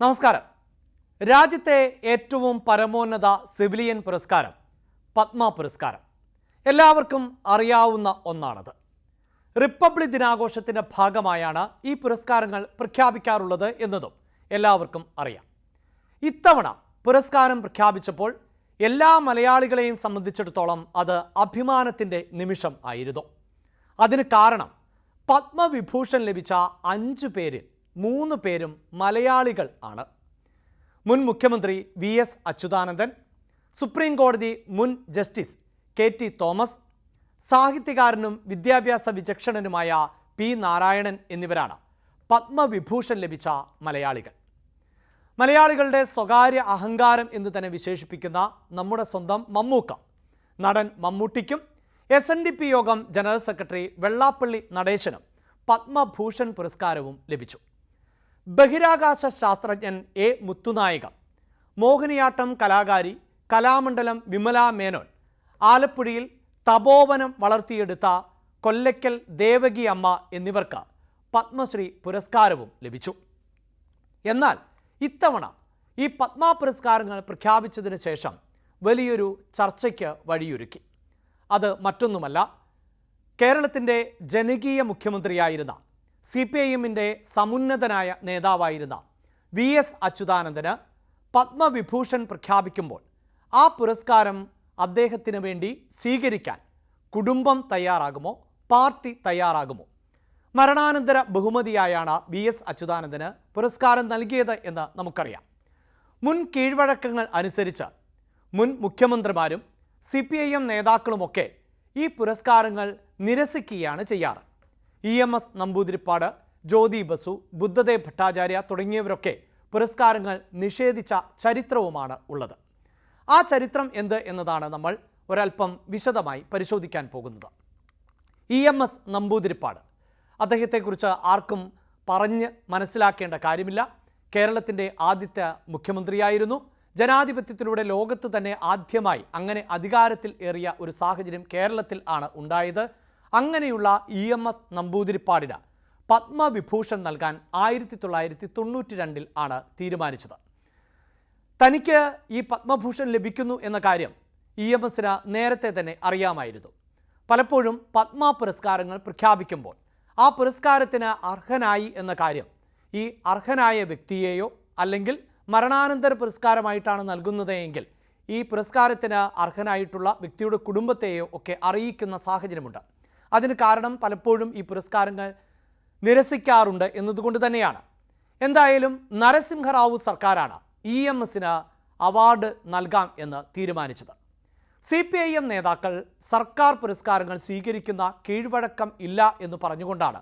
നമസ്കാരം. രാജ്യത്തെ ഏറ്റവും പരമോന്നത സിവിലിയൻ പുരസ്കാരം പത്മ പുരസ്കാരം എല്ലാവർക്കും അറിയാവുന്ന ഒന്നാണത്. റിപ്പബ്ലിക് ദിനാഘോഷത്തിൻ്റെ ഭാഗമായാണ് ഈ പുരസ്കാരങ്ങൾ പ്രഖ്യാപിക്കാറുള്ളത് എന്നതും എല്ലാവർക്കും അറിയാം. ഇത്തവണ പുരസ്കാരം പ്രഖ്യാപിച്ചപ്പോൾ എല്ലാ മലയാളികളെയും സംബന്ധിച്ചിടത്തോളം അത് അഭിമാനത്തിൻ്റെ നിമിഷം ആയിരുന്നു. അതിന് കാരണം പത്മവിഭൂഷൺ ലഭിച്ച 5 പേരിൽ 3 പേരും മലയാളികൾ ആണ്. മുൻ മുഖ്യമന്ത്രി VS അച്യുതാനന്ദൻ, സുപ്രീം കോടതി മുൻ ജസ്റ്റിസ് KT തോമസ്, സാഹിത്യകാരനും വിദ്യാഭ്യാസ വിചക്ഷണനുമായ P നാരായണൻ എന്നിവരാണ് പത്മവിഭൂഷൺ ലഭിച്ച മലയാളികൾ. മലയാളികളുടെ സ്വകാര്യ അഹങ്കാരം എന്ന് തന്നെ വിശേഷിപ്പിക്കുന്ന നമ്മുടെ സ്വന്തം മമ്മൂക്ക, നടൻ മമ്മൂട്ടിക്കും SNDP യോഗം ജനറൽ സെക്രട്ടറി വെള്ളാപ്പള്ളി നടേശനും പത്മഭൂഷൺ പുരസ്കാരവും ലഭിച്ചു. ബഹിരാകാശ ശാസ്ത്രജ്ഞൻ A മുത്തുനായിക, മോഹിനിയാട്ടം കലാകാരി കലാമണ്ഡലം വിമല മേനോൻ, ആലപ്പുഴയിൽ തപോവനം വളർത്തിയെടുത്ത കൊല്ലയ്ക്കൽ ദേവകി അമ്മ എന്നിവർക്ക് പത്മശ്രീ പുരസ്കാരവും ലഭിച്ചു. എന്നാൽ ഇത്തവണ ഈ പത്മ പുരസ്കാരങ്ങൾ പ്രഖ്യാപിച്ചതിന് ശേഷം വലിയൊരു ചർച്ചയ്ക്ക് വഴിയൊരുക്കി. അത് മറ്റൊന്നുമല്ല, കേരളത്തിൻ്റെ ജനകീയ മുഖ്യമന്ത്രിയായിരുന്ന CPIMൻ്റെ സമുന്നതനായ നേതാവായിരുന്ന VS അച്യുതാനന്ദന് പത്മവിഭൂഷൺ പ്രഖ്യാപിക്കുമ്പോൾ ആ പുരസ്കാരം അദ്ദേഹത്തിന് വേണ്ടി സ്വീകരിക്കാൻ കുടുംബം തയ്യാറാകുമോ, പാർട്ടി തയ്യാറാകുമോ? മരണാനന്തര ബഹുമതിയായാണ് VS അച്യുതാനന്ദന് പുരസ്കാരം നൽകിയത് എന്ന് നമുക്കറിയാം. മുൻ കീഴ്വഴക്കങ്ങൾ അനുസരിച്ച് മുൻ മുഖ്യമന്ത്രിമാരും CPIM നേതാക്കളുമൊക്കെ ഈ പുരസ്കാരങ്ങൾ നിരസിക്കുകയാണ് ചെയ്യാറ്. EMS നമ്പൂതിരിപ്പാട്, ജ്യോതി ബസു, ബുദ്ധദേവ് ഭട്ടാചാര്യ തുടങ്ങിയവരൊക്കെ പുരസ്കാരങ്ങൾ നിഷേധിച്ച ചരിത്രവുമാണ് ഉള്ളത്. ആ ചരിത്രം എന്ത് എന്നതാണ് നമ്മൾ ഒരൽപ്പം വിശദമായി പരിശോധിക്കാൻ പോകുന്നത്. EMS നമ്പൂതിരിപ്പാട്, അദ്ദേഹത്തെക്കുറിച്ച് ആർക്കും പറഞ്ഞ് മനസ്സിലാക്കേണ്ട കാര്യമില്ല. കേരളത്തിൻ്റെ ആദ്യത്തെ മുഖ്യമന്ത്രിയായിരുന്നു. ജനാധിപത്യത്തിലൂടെ ലോകത്ത് തന്നെ ആദ്യമായി അങ്ങനെ അധികാരത്തിൽ ഏറിയ ഒരു സാഹചര്യം കേരളത്തിൽ ആണ് ഉണ്ടായത്. അങ്ങനെയുള്ള EMS നമ്പൂതിരിപ്പാടിന് പത്മവിഭൂഷൺ നൽകാൻ 1992 ആണ് തീരുമാനിച്ചത്. തനിക്ക് ഈ പത്മഭൂഷൺ ലഭിക്കുന്നു എന്ന കാര്യം EMSന് നേരത്തെ തന്നെ അറിയാമായിരുന്നു. പലപ്പോഴും പത്മ പുരസ്കാരങ്ങൾ പ്രഖ്യാപിക്കുമ്പോൾ ആ പുരസ്കാരത്തിന് അർഹനായി എന്ന കാര്യം ഈ അർഹനായ വ്യക്തിയെയോ അല്ലെങ്കിൽ മരണാനന്തര പുരസ്കാരമായിട്ടാണ് നൽകുന്നതെങ്കിൽ ഈ പുരസ്കാരത്തിന് അർഹനായിട്ടുള്ള വ്യക്തിയുടെ കുടുംബത്തെയോ ഒക്കെ അറിയിക്കുന്ന സാഹചര്യമുണ്ട്. അതിന് കാരണം പലപ്പോഴും ഈ പുരസ്കാരങ്ങൾ നിരസിക്കാറുണ്ട് എന്നതുകൊണ്ട് തന്നെയാണ്. എന്തായാലും നരസിംഹറാവു സർക്കാരാണ് EMSന് അവാർഡ് നൽകാം എന്ന് തീരുമാനിച്ചത്. CPIM നേതാക്കൾ സർക്കാർ പുരസ്കാരങ്ങൾ സ്വീകരിക്കുന്ന കീഴ്വഴക്കം ഇല്ല എന്ന് പറഞ്ഞുകൊണ്ടാണ്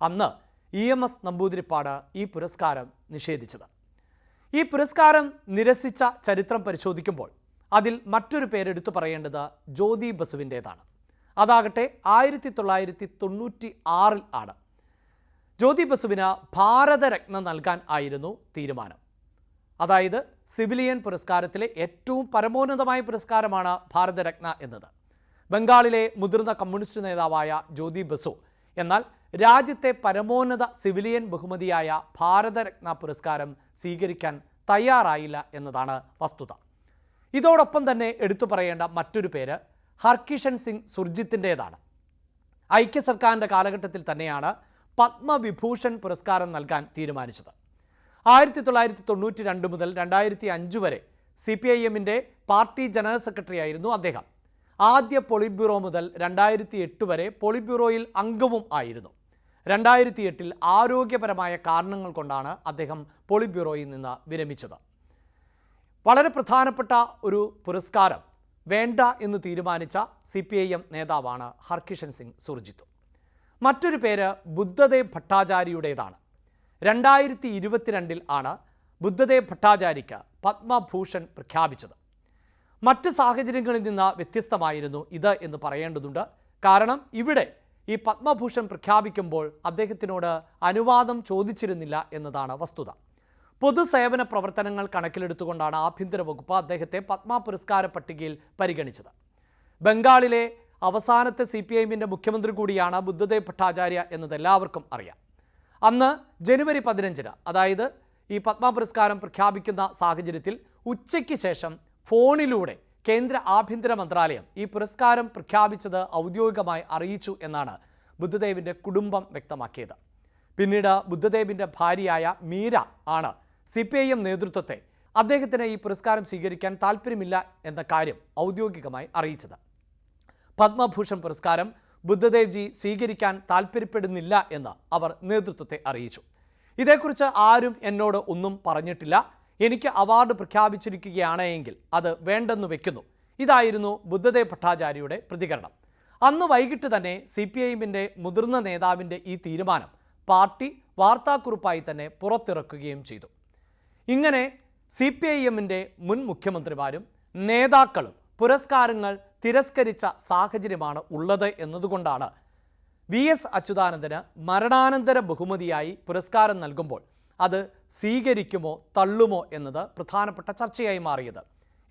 അന്ന് EMS നമ്പൂതിരിപ്പാട് ഈ പുരസ്കാരം നിഷേധിച്ചത്. ഈ പുരസ്കാരം നിരസിച്ച ചരിത്രം പരിശോധിക്കുമ്പോൾ അതിൽ മറ്റൊരു പേരെടുത്തു പറയേണ്ടത് ജ്യോതി ബസുവിൻ്റേതാണ്. അതാകട്ടെ 1996 ആണ്. ജ്യോതി ബസുവിന് ഭാരതരത്ന നൽകാൻ ആയിരുന്നു തീരുമാനം. അതായത് സിവിലിയൻ പുരസ്കാരത്തിലെ ഏറ്റവും പരമോന്നതമായ പുരസ്കാരമാണ് ഭാരതരത്ന എന്നത്. ബംഗാളിലെ മുതിർന്ന കമ്മ്യൂണിസ്റ്റ് നേതാവായ ജ്യോതി ബസു എന്നാൽ രാജ്യത്തെ പരമോന്നത സിവിലിയൻ ബഹുമതിയായ ഭാരതരത്ന പുരസ്കാരം സ്വീകരിക്കാൻ തയ്യാറായില്ല എന്നതാണ് വസ്തുത. ഇതോടൊപ്പം തന്നെ എടുത്തു പറയേണ്ട മറ്റൊരു പേര് ഹർകിഷൻ സിംഗ് സുർജിത്തിൻ്റേതാണ്. ഐക്യ സർക്കാരിൻ്റെ കാലഘട്ടത്തിൽ തന്നെയാണ് പത്മവിഭൂഷൺ പുരസ്കാരം നൽകാൻ തീരുമാനിച്ചത്. 1992 മുതൽ 2005 വരെ CPIMൻ്റെ പാർട്ടി ജനറൽ സെക്രട്ടറി ആയിരുന്നു അദ്ദേഹം. ആദ്യ പോളിറ്റ് ബ്യൂറോ മുതൽ 2008 വരെ പോളിറ്റ് ബ്യൂറോയിൽ അംഗവും ആയിരുന്നു. 2008 ആരോഗ്യപരമായ കാരണങ്ങൾ കൊണ്ടാണ് അദ്ദേഹം പോളിറ്റ് ബ്യൂറോയിൽ നിന്ന് വിരമിച്ചത്. വളരെ പ്രധാനപ്പെട്ട ഒരു പുരസ്കാരം വേണ്ട എന്ന് തീരുമാനിച്ച CPIM നേതാവാണ് ഹർകിഷൻ സിംഗ് സുർജിത്ത്. മറ്റൊരു പേര് ബുദ്ധദേവ് ഭട്ടാചാര്യയുടേതാണ്. 2022 ആണ് ബുദ്ധദേവ് ഭട്ടാചാര്യയ്ക്ക് പത്മഭൂഷൺ പ്രഖ്യാപിച്ചത്. മറ്റ് സാഹചര്യങ്ങളിൽ നിന്ന് വ്യത്യസ്തമായിരുന്നു ഇത് എന്ന് പറയേണ്ടതുണ്ട്. കാരണം ഇവിടെ ഈ പത്മഭൂഷൺ പ്രഖ്യാപിക്കുമ്പോൾ അദ്ദേഹത്തിനോട് അനുവാദം ചോദിച്ചിരുന്നില്ല എന്നതാണ് വസ്തുത. പൊതുസേവന പ്രവർത്തനങ്ങൾ കണക്കിലെടുത്തുകൊണ്ടാണ് ആഭ്യന്തര വകുപ്പ് അദ്ദേഹത്തെ പത്മ പുരസ്കാര പട്ടികയിൽ പരിഗണിച്ചത്. ബംഗാളിലെ അവസാനത്തെ CPIMൻ്റെ മുഖ്യമന്ത്രി കൂടിയാണ് ബുദ്ധദേവ് ഭട്ടാചാര്യ എന്നത് എല്ലാവർക്കും അറിയാം. അന്ന് ജനുവരി 15, അതായത് ഈ പത്മ പുരസ്കാരം പ്രഖ്യാപിക്കുന്ന സാഹചര്യത്തിൽ ഉച്ചയ്ക്ക് ശേഷം ഫോണിലൂടെ കേന്ദ്ര ആഭ്യന്തര മന്ത്രാലയം ഈ പുരസ്കാരം പ്രഖ്യാപിച്ചത് ഔദ്യോഗികമായി അറിയിച്ചു എന്നാണ് ബുദ്ധദേവിൻ്റെ കുടുംബം വ്യക്തമാക്കിയത്. പിന്നീട് ബുദ്ധദേവിൻ്റെ ഭാര്യയായ മീര ആണ് CPIM നേതൃത്വത്തെ അദ്ദേഹത്തിന് ഈ പുരസ്കാരം സ്വീകരിക്കാൻ താല്പര്യമില്ല എന്ന കാര്യം ഔദ്യോഗികമായി അറിയിച്ചത്. പത്മഭൂഷൺ പുരസ്കാരം ബുദ്ധദേവ് ജി സ്വീകരിക്കാൻ താല്പര്യപ്പെടുന്നില്ല എന്ന് അവർ നേതൃത്വത്തെ അറിയിച്ചു. ഇതേക്കുറിച്ച് ആരും എന്നോട് ഒന്നും പറഞ്ഞിട്ടില്ല. എനിക്ക് അവാർഡ് പ്രഖ്യാപിച്ചിരിക്കുകയാണ് എങ്കിൽ അത് വേണ്ടെന്ന് വെക്കുന്നു. ഇതായിരുന്നു ബുദ്ധദേവ് ഭട്ടാചാര്യയുടെ പ്രതികരണം. അന്ന് വൈകിട്ട് തന്നെ CPIMൻ്റെ മുതിർന്ന നേതാവിൻ്റെ ഈ തീരുമാനം പാർട്ടി വാർത്താക്കുറിപ്പായി തന്നെ പുറത്തിറക്കുകയും ചെയ്തു. ഇങ്ങനെ CPIMൻ്റെ മുൻ മുഖ്യമന്ത്രിമാരും നേതാക്കളും പുരസ്കാരങ്ങൾ തിരസ്കരിച്ച സാഹചര്യമാണ് ഉള്ളത് എന്നതുകൊണ്ടാണ് VS അച്യുതാനന്ദന് മരണാനന്തര ബഹുമതിയായി പുരസ്കാരം നൽകുമ്പോൾ അത് സ്വീകരിക്കുമോ തള്ളുമോ എന്നത് പ്രധാനപ്പെട്ട ചർച്ചയായി മാറിയത്.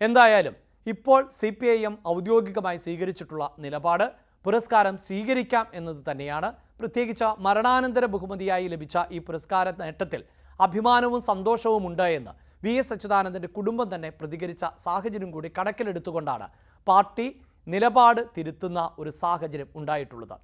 എന്തായാലും ഇപ്പോൾ CPIM ഔദ്യോഗികമായി സ്വീകരിച്ചിട്ടുള്ള നിലപാട് പുരസ്കാരം സ്വീകരിക്കാം എന്നത് തന്നെയാണ്. പ്രത്യേകിച്ച് മരണാനന്തര ബഹുമതിയായി ലഭിച്ച ഈ പുരസ്കാര നേട്ടത്തിൽ അഭിമാനവും സന്തോഷവും ഉണ്ട് എന്ന് VS അച്യുതാനന്ദൻ്റെ കുടുംബം തന്നെ പ്രതികരിച്ച സാഹചര്യം കൂടി കണക്കിലെടുത്തുകൊണ്ടാണ് പാർട്ടി നിലപാട് തിരുത്തുന്ന ഒരു സാഹചര്യം ഉണ്ടായിട്ടുള്ളത്.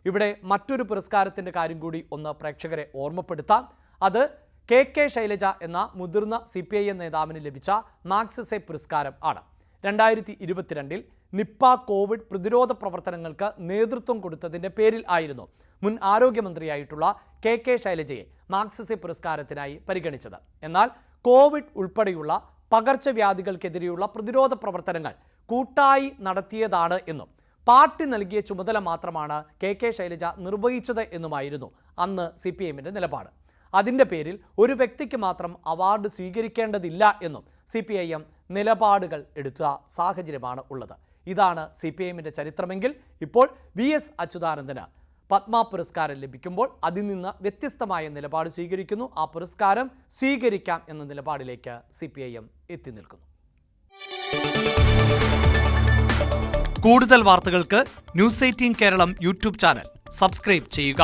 ഇവിടെ മറ്റൊരു പുരസ്കാരത്തിൻ്റെ കാര്യം കൂടി ഒന്ന് പ്രേക്ഷകരെ ഓർമ്മപ്പെടുത്താം. അത് KK ശൈലജ എന്ന മുതിർന്ന CPIM നേതാവിന് ലഭിച്ച മാഗ്സസെ പുരസ്കാരം ആണ്. 2022 നിപ്പ കോവിഡ് പ്രതിരോധ പ്രവർത്തനങ്ങൾക്ക് നേതൃത്വം കൊടുത്തതിൻ്റെ പേരിൽ ആയിരുന്നു മുൻ ആരോഗ്യമന്ത്രിയായിട്ടുള്ള KK ശൈലജയെ മാഗ്സസെ പുരസ്കാരത്തിനായി പരിഗണിച്ചത്. എന്നാൽ കോവിഡ് ഉൾപ്പെടെയുള്ള പകർച്ചവ്യാധികൾക്കെതിരെയുള്ള പ്രതിരോധ പ്രവർത്തനങ്ങൾ കൂട്ടായി നടത്തിയതാണ് എന്നും പാർട്ടി നൽകിയ ചുമതല മാത്രമാണ് KK ശൈലജ നിർവഹിച്ചത് എന്നുമായിരുന്നു അന്ന് CPIMൻ്റെ നിലപാട്. അതിൻ്റെ പേരിൽ ഒരു വ്യക്തിക്ക് മാത്രം അവാർഡ് സ്വീകരിക്കേണ്ടതില്ല എന്നും CPIM നിലപാടുകൾ എടുത്ത സാഹചര്യമാണ് ഉള്ളത്. ഇതാണ് CPIMൻ്റെ ചരിത്രമെങ്കിൽ ഇപ്പോൾ VS അച്യുതാനന്ദന് പത്മ പുരസ്കാരം ലഭിക്കുമ്പോൾ അതിൽ നിന്ന് വ്യത്യസ്തമായ നിലപാട് സ്വീകരിക്കുന്നു. ആ പുരസ്കാരം സ്വീകരിക്കാം എന്ന നിലപാടിലേക്ക് CPIM എത്തി നിൽക്കുന്നു. കൂടുതൽ വാർത്തകൾക്ക് News 18 Keralam YouTube channel subscribe ചെയ്യുക.